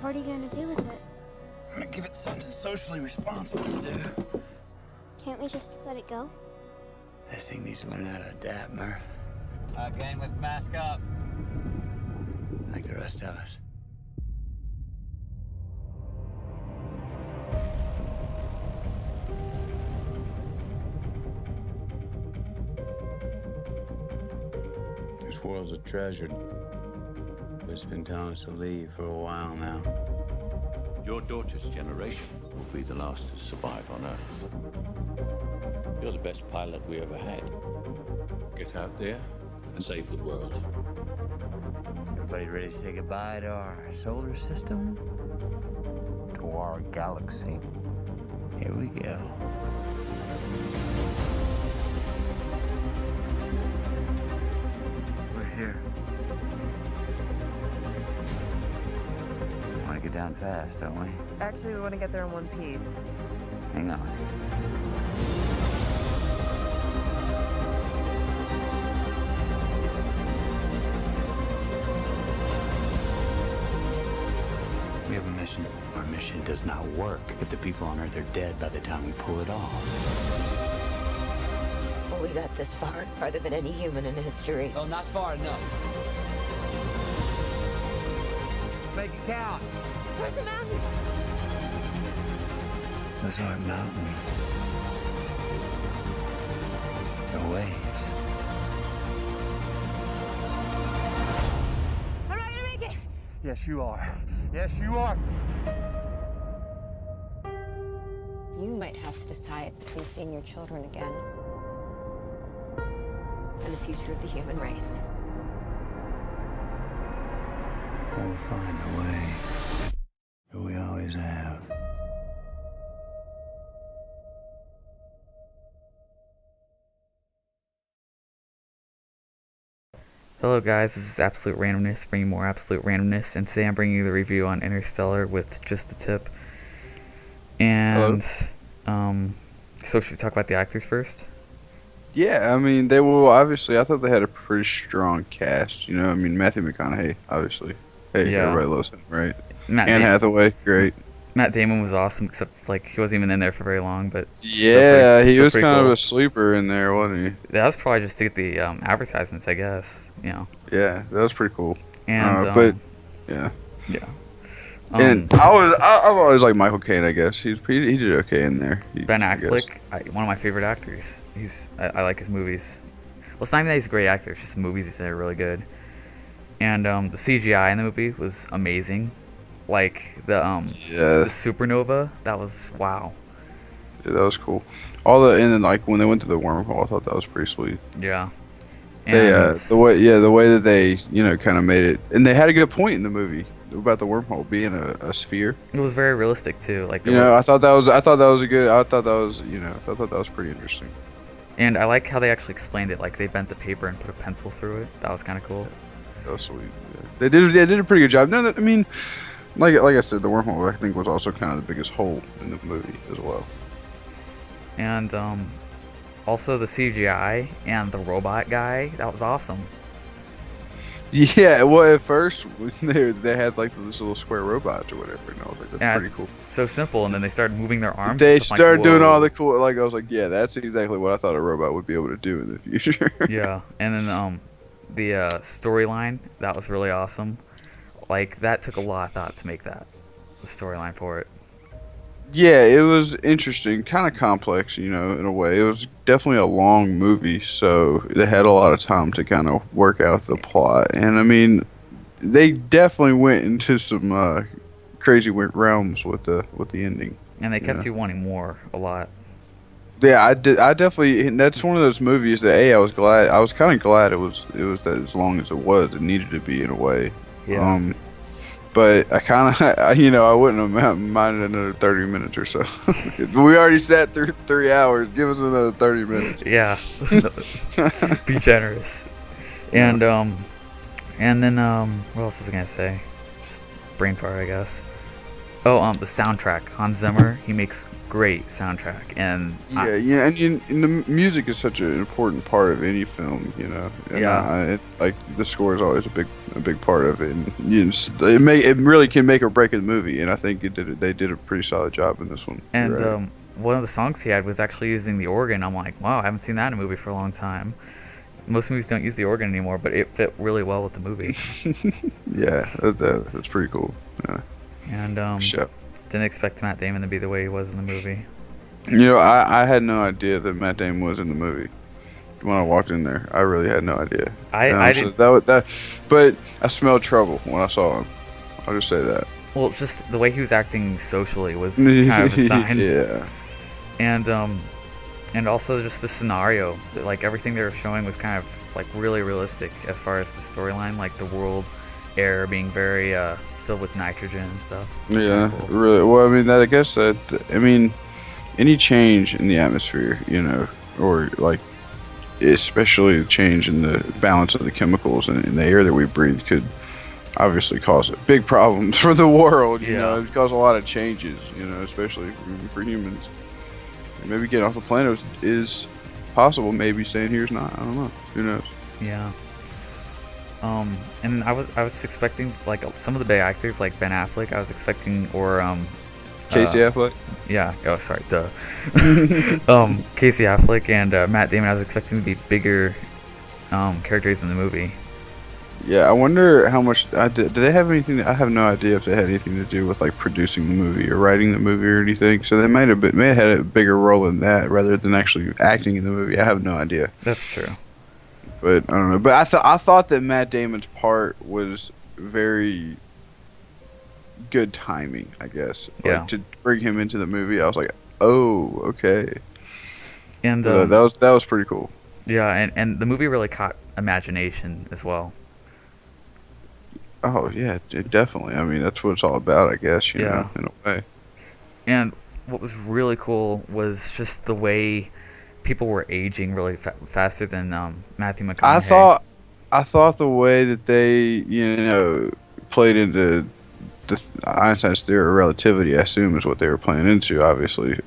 What are you gonna do with it? I'm gonna give it something socially responsible to do. Can't we just let it go? This thing needs to learn how to adapt, Murph. Gang, let's mask up. Like the rest of us. This world's a treasure. But it's been telling us to leave for a while now. Your daughter's generation will be the last to survive on Earth. You're the best pilot we ever had. Get out there and save the world. Everybody ready to say goodbye to our solar system? To our galaxy. Here we go. We're here. Want to get down fast, don't we? Actually, we want to get there in one piece. Hang on. We have a mission. Our mission does not work if the people on Earth are dead by the time we pull it off. Well, we got this far, farther than any human in history. Oh, not far enough. Make it count. Where's the mountains? Those aren't mountains. They're waves. I'm not gonna make it! Yes, you are. Yes, you are. You might have to decide between seeing your children again And the future of the human race. We'll find a way. We always have. Hello guys, this is Absolute Randomness, bringing more Absolute Randomness, and today I'm bringing you the review on Interstellar with Just the Tip. And, so should we talk about the actors first? Yeah, I mean, they will obviously, I thought they had a pretty strong cast, you know, I mean, Matthew McConaughey, obviously. Hey, Yeah. everybody loves him, right? Anne Hathaway, great. Matt Damon was awesome, except it's like he wasn't even in there for very long, but Yeah, he was kind cool. of a sleeper in there, wasn't he? That was probably just to get the advertisements, I guess, you know. Yeah, that was pretty cool. And, but, yeah. Yeah. And I've always liked Michael Caine, I guess. He did okay in there. Ben Affleck, one of my favorite actors. I like his movies. Well, it's not even that he's a great actor, it's just the movies he's in are really good. And the CGI in the movie was amazing. Like the supernova, that was wow. Yeah, that was cool. And then like when they went to the wormhole, I thought that was pretty sweet. Yeah. And the way that they kind of made it, and they had a good point in the movie about the wormhole being a sphere. It was very realistic too. Like I thought that was pretty interesting. And I like how they actually explained it. Like they bent the paper and put a pencil through it. That was kind of cool. Yeah, that was sweet. Yeah. They did a pretty good job. No, I mean. Like I said, the wormhole I think was also kind of the biggest hole in the movie as well. And also the CGI and the robot guy, that was awesome. Yeah, well at first they had like those little square robots or whatever, and I was like, that's pretty cool. So simple, and then they started moving their arms. They started doing all the cool. Like I was like, yeah, that's exactly what I thought a robot would be able to do in the future. Yeah, and then the storyline, that was really awesome. Like, that took a lot of thought to make that, the storyline for it. Yeah, it was interesting, kind of complex, in a way. It was definitely a long movie, so they had a lot of time to kind of work out the plot. And, I mean, they definitely went into some crazy realms with the ending. And they kept you wanting more, a lot. Yeah, I definitely, and that's one of those movies that, I was kind of glad it was that as long as it was. It needed to be, in a way. Yeah. But I kind of, I wouldn't have minded another 30 minutes or so. We already sat through 3 hours. Give us another 30 minutes. Yeah. Be generous. And then what else was I gonna say? Just brain fart, I guess. Oh, the soundtrack. Hans Zimmer, he makes great soundtrack, and and the music is such an important part of any film, you know. And like the score is always a big part of it, and it really can make or break a movie. And I think they did a pretty solid job in this one. And one of the songs he had was actually using the organ. I'm like, wow, I haven't seen that in a movie for a long time. Most movies don't use the organ anymore, but it fit really well with the movie. Yeah, that's pretty cool. Yeah. And didn't expect Matt Damon to be the way he was in the movie. You know, I had no idea that Matt Damon was in the movie when I walked in there. I really had no idea. I didn't. But I smelled trouble when I saw him. I'll just say that. Well, just the way he was acting socially was kind of a sign. Yeah. And also just the scenario, like everything they were showing was kind of like really realistic as far as the storyline, like the world air being very filled with nitrogen and stuff. Yeah, cool. Really. Well, I mean, any change in the atmosphere, you know, or like especially the change in the balance of the chemicals in the air that we breathe could obviously cause big problems for the world. You know, it cause a lot of changes, you know, especially for humans. Maybe getting off the planet is possible. Maybe staying here is not. I don't know. Who knows? Yeah. And I was expecting like some of the big actors like Ben Affleck. I was expecting Casey Affleck. Yeah. Oh, sorry. Duh. Casey Affleck and Matt Damon. I was expecting to be bigger characters in the movie. Yeah, I wonder how much. Do they have anything? I have no idea if they had anything to do with like producing the movie or writing the movie or anything. So they may have had a bigger role in that rather than actually acting in the movie. I have no idea. That's true. But I don't know. But I thought that Matt Damon's part was very good timing, I guess. Yeah. Like, to bring him into the movie, I was like, oh, okay. And that was pretty cool. Yeah, and the movie really caught imagination as well. Oh yeah, definitely. I mean, that's what it's all about, I guess. You know, in a way. And what was really cool was just the way people were aging really faster than Matthew McConaughey. I thought the way that they, you know, played into the Einstein's theory of relativity, I assume, is what they were playing into, obviously.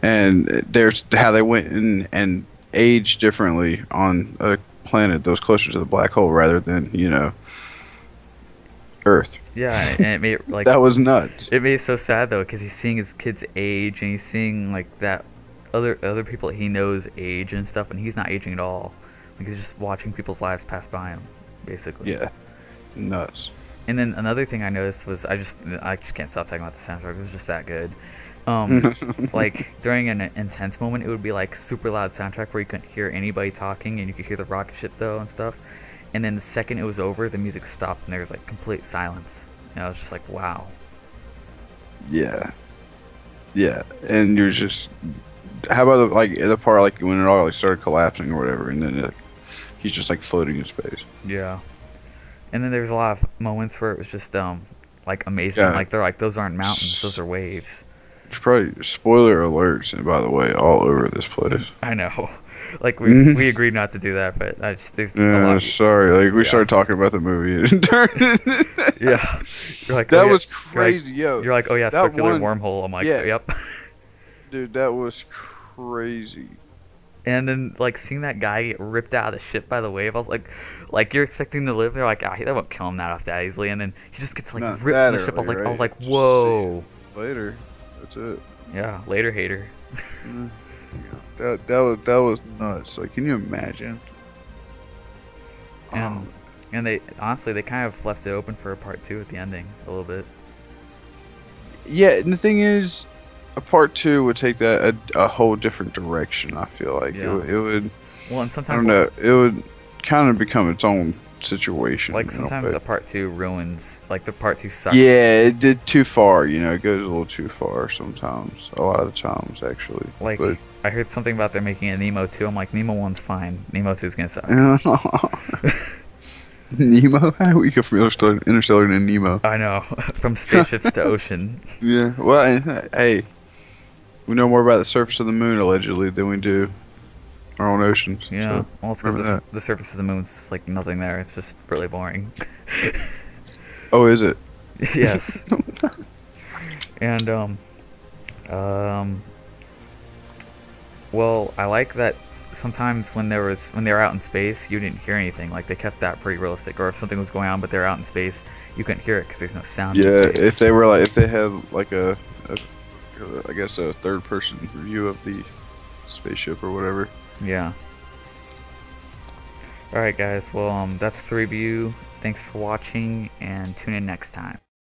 And there's how they went in and aged differently on a planet that was closer to the black hole rather than, you know, Earth. Yeah, and it made like that was nuts. It made it so sad though, because he's seeing his kids age and he's seeing like that other people that he knows age and stuff, and he's not aging at all. Like he's just watching people's lives pass by him, basically. Yeah, nuts. And then another thing I noticed was I just can't stop talking about the soundtrack. It was just that good. Like during an intense moment, it would be like super loud soundtrack where you couldn't hear anybody talking, and you could hear the rocket ship though and stuff. And then the second it was over, the music stopped and there was like complete silence. And I was just like, wow. Yeah. Yeah, and you're just. How about the part like when it all like started collapsing or whatever, and then he's just like floating in space. Yeah. And then there's a lot of moments where it was just like amazing. Yeah. Like they're like, those aren't mountains, those are waves. It's probably spoiler alerts, and by the way, all over this place. I know. Like we agreed not to do that, but I just there's a lot. Sorry, like we started talking about the movie and yeah. You're like, that was crazy, You're like, oh yeah, circular wormhole. I'm like, yep. Dude, that was crazy. And then like seeing that guy get ripped out of the ship by the wave, I was like you're expecting to live. They're like, that won't kill him that off that easily. And then he just gets like ripped from the ship. I was like, whoa. Later, that's it. Yeah, later, hater. That was nuts. Like, can you imagine? And they honestly they kind of left it open for a part 2 at the ending a little bit. Yeah, and the thing is, a part 2 would take that a whole different direction. I feel like it would. Well, and sometimes I don't know. It would kind of become its own situation. Like sometimes a part 2 ruins. Like the part 2 sucks. Yeah, it did too far. You know, it goes a little too far sometimes. A lot of the times, actually. Like. I heard something about they're making a Nemo 2. I'm like, Nemo 1's fine. Nemo 2's gonna suck. Nemo? How we go from Interstellar to Nemo? I know. From spaceships to ocean. Yeah. Well, hey, we know more about the surface of the moon allegedly than we do our own oceans. Yeah. So well, it's because the surface of the moon's like nothing there. It's just really boring. Oh, is it? Yes. And well, I like that sometimes when they were out in space, you didn't hear anything. Like they kept that pretty realistic. Or if something was going on, but they're out in space, you couldn't hear it because there's no sound. Yeah, in space. if they were like, if they had like I guess a third-person view of the spaceship or whatever. Yeah. Alright guys, well that's the review. Thanks for watching and tune in next time.